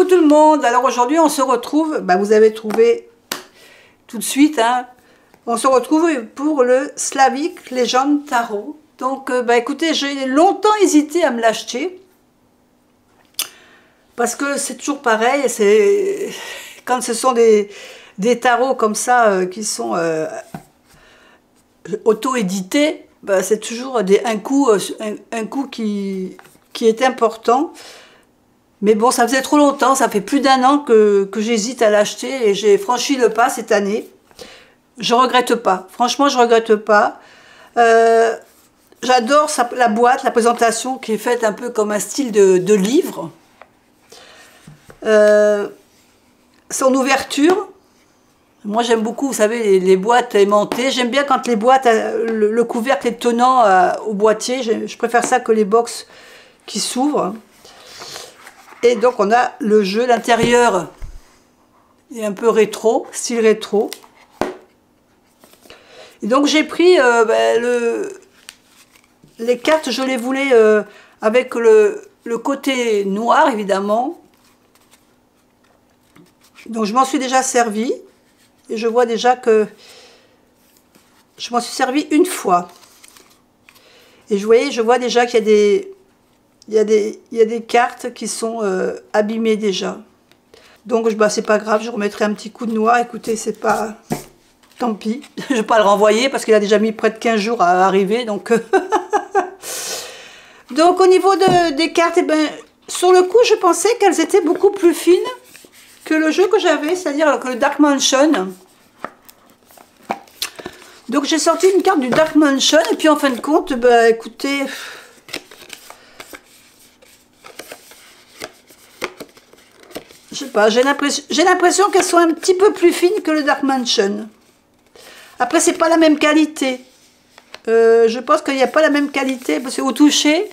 tout le monde. Alors aujourd'hui on se retrouve, vous avez trouvé tout de suite, hein, on se retrouve pour le Slavic Legend Tarot. Donc écoutez, j'ai longtemps hésité à me l'acheter. Parce que c'est toujours pareil, c'est quand ce sont des tarots comme ça qui sont auto-édités, c'est toujours un coût qui est important. Mais bon, ça faisait trop longtemps, ça fait plus d'1 an que j'hésite à l'acheter et j'ai franchi le pas cette année. Je regrette pas, franchement je regrette pas. J'adore la boîte, la présentation qui est faite un peu comme un style de livre. Son ouverture, moi j'aime beaucoup, vous savez, les boîtes aimantées. J'aime bien quand les boîtes, le couvercle est tenant au boîtier. Je préfère ça que les box qui s'ouvrent. Et donc on a le jeu, l'intérieur est un peu rétro, style rétro. Et donc j'ai pris les cartes, je les voulais avec le côté noir évidemment. Donc je m'en suis déjà servi et je vois déjà que je m'en suis servi une fois. Et je vois déjà qu'il y a des cartes qui sont abîmées déjà. Donc c'est pas grave, je remettrai un petit coup de noir. Écoutez, c'est pas... Tant pis, je vais pas le renvoyer parce qu'il a déjà mis près de 15 jours à arriver. Donc, donc au niveau des cartes, sur le coup, je pensais qu'elles étaient beaucoup plus fines que le jeu que j'avais, c'est-à-dire que le Dark Mansion. Donc j'ai sorti une carte du Dark Mansion et puis en fin de compte, écoutez, je sais pas, j'ai l'impression qu'elles sont un petit peu plus fines que le Dark Mansion. Après c'est pas la même qualité. Je pense qu'il n'y a pas la même qualité parce qu'au toucher,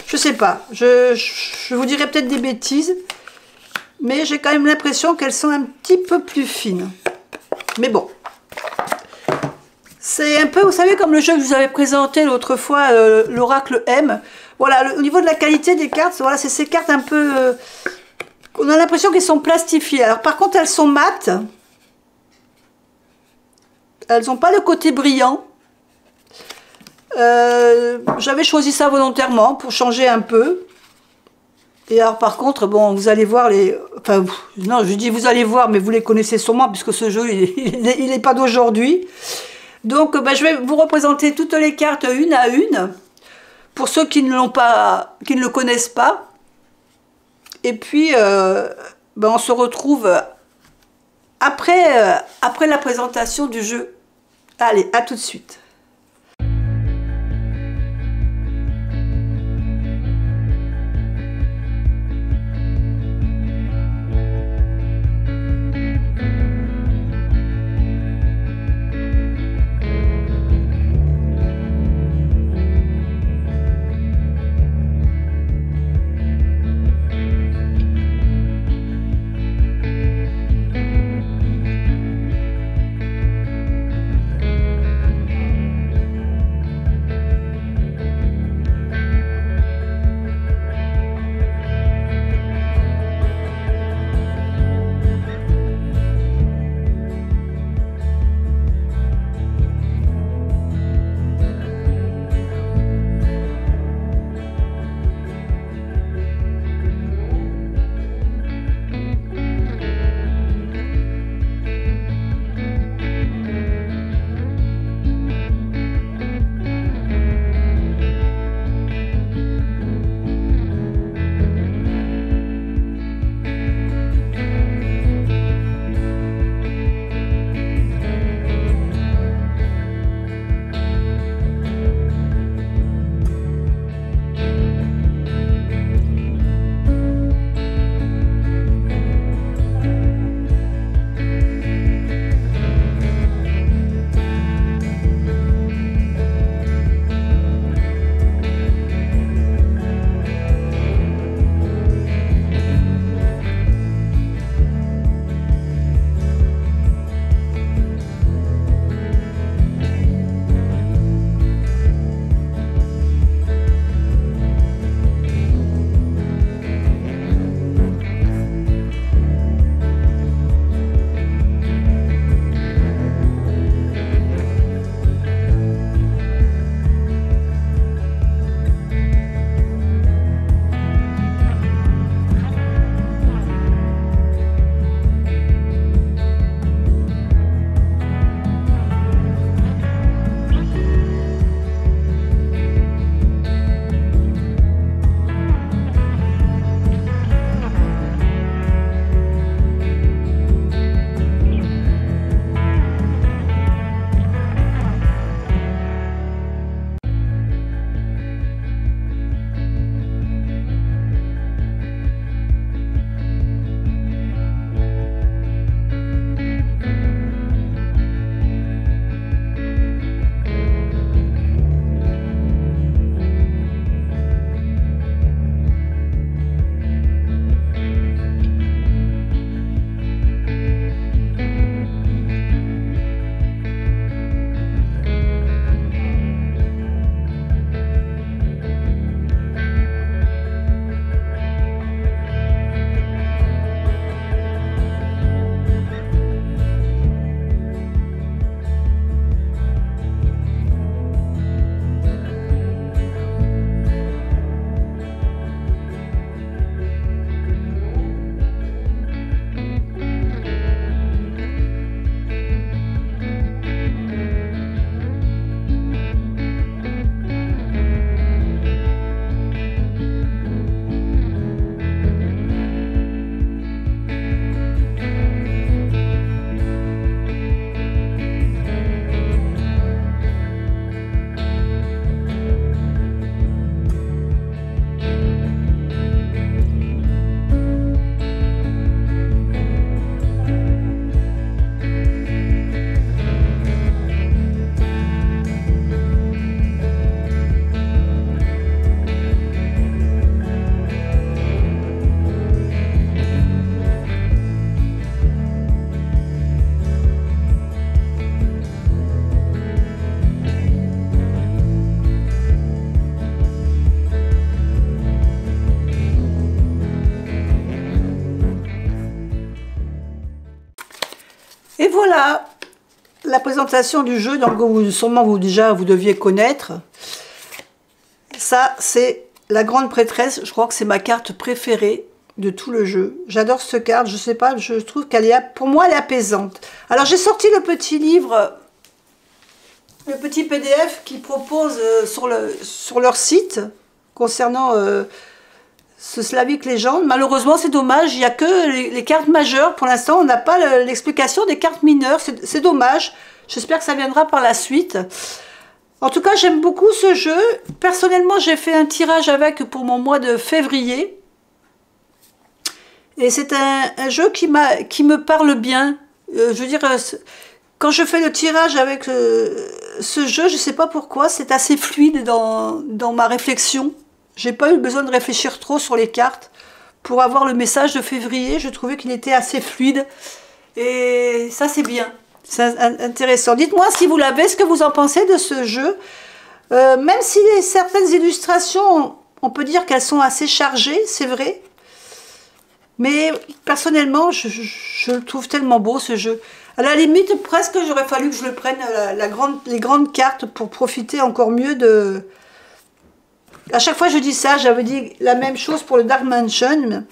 je sais pas, je vous dirais peut-être des bêtises. Mais j'ai quand même l'impression qu'elles sont un petit peu plus fines. Mais bon. C'est un peu, vous savez, comme le jeu que je vous avais présenté l'autre fois, l'Oracle M. Voilà, au niveau de la qualité des cartes, voilà, c'est ces cartes un peu... on a l'impression qu'elles sont plastifiées. Alors par contre, elles sont mates. Elles n'ont pas le côté brillant. J'avais choisi ça volontairement pour changer un peu. Et alors par contre, bon, vous allez voir les... Enfin, non, je dis vous allez voir, mais vous les connaissez sûrement, puisque ce jeu, il n'est pas d'aujourd'hui. Donc, je vais vous représenter toutes les cartes une à une, pour ceux qui ne l'ont pas, qui ne le connaissent pas. Et puis, on se retrouve après la présentation du jeu. Allez, à tout de suite. voilà la présentation du jeu, donc sûrement vous deviez connaître. Ça, c'est la Grande Prêtresse. Je crois que c'est ma carte préférée de tout le jeu. J'adore cette carte, je sais pas, je trouve qu'elle est, pour moi, elle est apaisante. Alors, j'ai sorti le petit livre, le petit PDF qu'ils proposent sur leur site concernant ce Slavic Legend. Malheureusement, c'est dommage, il n'y a que les cartes majeures. Pour l'instant, on n'a pas l'explication des cartes mineures. C'est dommage. J'espère que ça viendra par la suite. En tout cas, j'aime beaucoup ce jeu. Personnellement, j'ai fait un tirage avec pour mon mois de février. Et c'est un jeu qui me parle bien. Je veux dire, quand je fais le tirage avec ce jeu, je ne sais pas pourquoi, c'est assez fluide dans ma réflexion. J'ai pas eu besoin de réfléchir trop sur les cartes pour avoir le message de février. Je trouvais qu'il était assez fluide. Et ça, c'est bien. C'est intéressant. Dites-moi si vous l'avez, ce que vous en pensez de ce jeu. Même si certaines illustrations, on peut dire qu'elles sont assez chargées, c'est vrai. Mais personnellement, je le trouve tellement beau, ce jeu. À la limite, presque, j'aurais fallu que je le prenne les grandes cartes pour profiter encore mieux de... À chaque fois je dis ça, j'avais dit la même chose pour le Dark Mansion.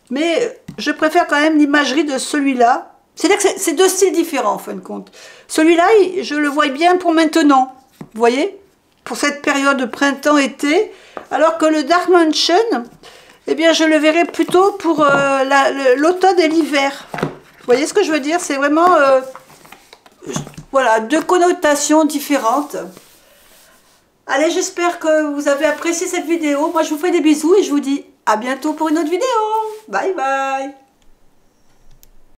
Mais je préfère quand même l'imagerie de celui-là. C'est-à-dire que c'est deux styles différents, en fin de compte. Celui-là, je le vois bien pour maintenant. Vous voyez? Pour cette période de printemps-été. Alors que le Dark Mansion, eh bien, je le verrai plutôt pour l'automne et l'hiver. Vous voyez ce que je veux dire? C'est vraiment... voilà, deux connotations différentes. Allez, j'espère que vous avez apprécié cette vidéo. Moi, je vous fais des bisous et je vous dis à bientôt pour une autre vidéo. Bye bye.